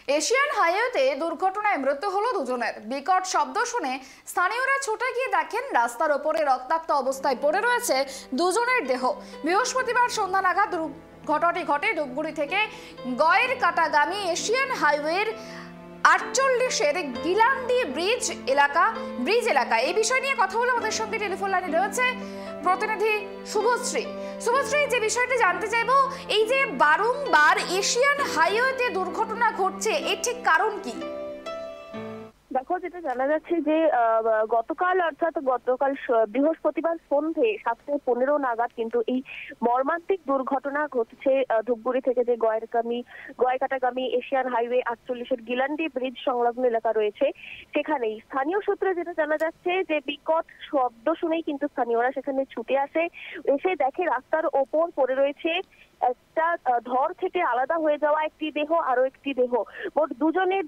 Asian হাইওয়েতে দুর্ঘটনায় মৃত্যু হলো দুজনের। বিকট শব্দ শুনে স্থানীয়রা ছুটে গিয়ে দেখেন রাস্তার ওপরে রক্তাক্ত অবস্থায় পড়ে রয়েছে দুজনের দেহ। বৃহস্পতিবার সন্ধ্যা নাগাদ ঘটনাটি ঘটে ধূপগুড়ি থেকে গয়ের কাটাগামী এশিয়ান হাইওয়ের 48-এর গিলান্ডি ব্রিজ এলাকা। এই বিষয় নিয়ে কথা বলে আমাদের সঙ্গে টেলিফোন লাইনে রয়েছে প্রতিনিধি শুভশ্রী। যে বিষয়টি জানতে চাইবো, এই যে বারংবার এশিয়ান হাইওয়েতে দুর্ঘটনা ঘটছে, এর ঠিক কারণ কি? দেখো, যেটা জানা যাচ্ছে যে গতকাল বৃহস্পতিবার সন্ধে 7:15 নাগাদ কিন্তু এই মর্মান্তিক দুর্ঘটনা ঘটেছে ধূপগুড়ি থেকে যে গয়কাটাগামী এশিয়ান হাইওয়ে 48-এর গিলান্ডি ব্রিজ সংলগ্ন এলাকা রয়েছে সেখানেই। স্থানীয় সূত্রে যেটা জানা যাচ্ছে যে বিকট শব্দ শুনেই কিন্তু স্থানীয়রা সেখানে ছুটে এসে দেখে রাস্তার ওপর পড়ে রয়েছে একটা ধর থেকে আলাদা হয়ে যাওয়া একটি দেহ, আরো একটি দেহ। মোট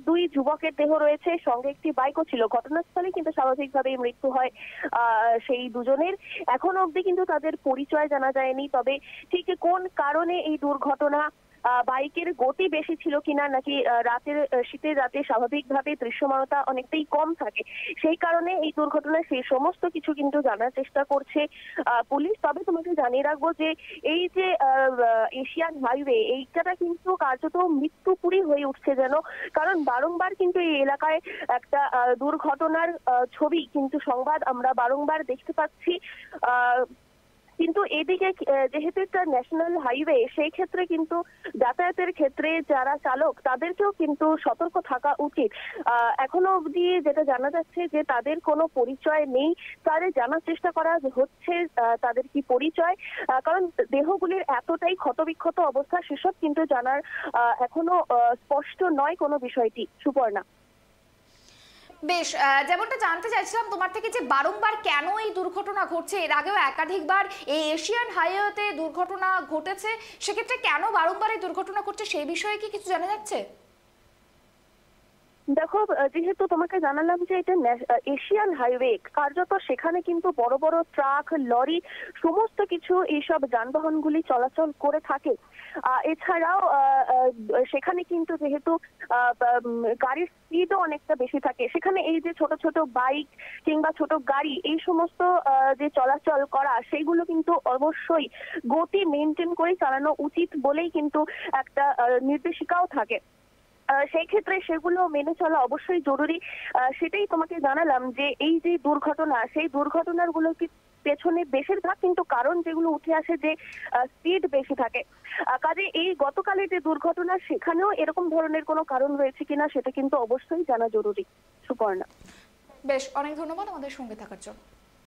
দুই যুবকের দেহ রয়েছে, সঙ্গে একটি বাইকও ছিল। ঘটনাস্থলে কিন্তু স্বাভাবিকভাবেই মৃত্যু হয় সেই দুজনের। এখনো অবধি কিন্তু তাদের পরিচয় জানা যায়নি। তবে ঠিক কোন কারণে এই দুর্ঘটনা, বাইকের গতি বেশি ছিল কিনা, নাকি শীতের রাতে স্বাভাবিকভাবে দৃশ্যমানতা অনেকটাই কম থাকে, সেই কারণে এই দুর্ঘটনা, সেই সমস্ত কিছু কিন্তু জানার চেষ্টা করছে পুলিশ। তবে তোমাকে জানিয়ে রাখবো যে এই যে এশিয়ান হাইওয়ে, এইটা কিন্তু কার্যত মৃত্যুপুরী হয়ে উঠছে যেন। কারণ বারংবার কিন্তু এই এলাকায় একটা দুর্ঘটনার ছবি কিন্তু সংবাদ আমরা বারংবার দেখতে পাচ্ছি। কিন্তু এদিকে যেহেতু একটা ন্যাশনাল হাইওয়ে, সেই ক্ষেত্রে কিন্তু যাতায়াতের ক্ষেত্রে যারা চালক তাদেরকেও কিন্তু সতর্ক থাকা উচিত। এখনো অবধি যেটা জানা যাচ্ছে যে তাদের কোনো পরিচয় নেই। তাদের জানার চেষ্টা করা হচ্ছে তাদের কি পরিচয়, কারণ দেহগুলির এতটাই ক্ষতবিক্ষত অবস্থা, সেসব কিন্তু জানার এখনো স্পষ্ট নয় কোনো বিষয়টি। সুপর্ণা, বেশ, যেমনটা জানতে চাইছিলাম তোমার থেকে যে বারংবার কেন এই দুর্ঘটনা ঘটছে, এর আগেও একাধিকবার এই এশিয়ান হাইওয়েতে দুর্ঘটনা ঘটেছে, সেক্ষেত্রে কেন বারংবার এই দুর্ঘটনা ঘটছে সেই বিষয়ে কি কিছু জানা যাচ্ছে? দেখো, যেহেতু তোমাকে জানালাম যে এটা এশিয়ান হাইওয়ে, কার্যত সেখানে কিন্তু বড় বড় ট্রাক, লরি, সমস্ত কিছু এইসব যানবাহনগুলি চলাচল করে থাকে। এছাড়াও সেখানে কিন্তু যেহেতু গাড়ির স্পিডও অনেকটা বেশি থাকে, সেখানে এই যে ছোট ছোট বাইক কিংবা ছোট গাড়ি, এই সমস্ত যে চলাচল করা, সেইগুলো কিন্তু অবশ্যই গতি মেনটেন করে চালানো উচিত বলেই কিন্তু একটা নির্দেশিকাও থাকে। সেই ক্ষেত্রে সেগুলো মেনে চলা অবশ্যই জরুরি। সেটাই তোমাকে জানালাম যে এই যে দুর্ঘটনা, সেই দুর্ঘটনার গুলো পেছনে বেশিরভাগ কিন্তু কারণ যেগুলো উঠে আসে যে স্পিড বেশি থাকে। কাজে এই গতকালের যে দুর্ঘটনা, সেখানেও এরকম ধরনের কোনো কারণ রয়েছে কিনা সেটা কিন্তু অবশ্যই জানা জরুরি। সুপর্ণা, বেশ, অনেক ধন্যবাদ আমাদের সঙ্গে থাকার জন্য।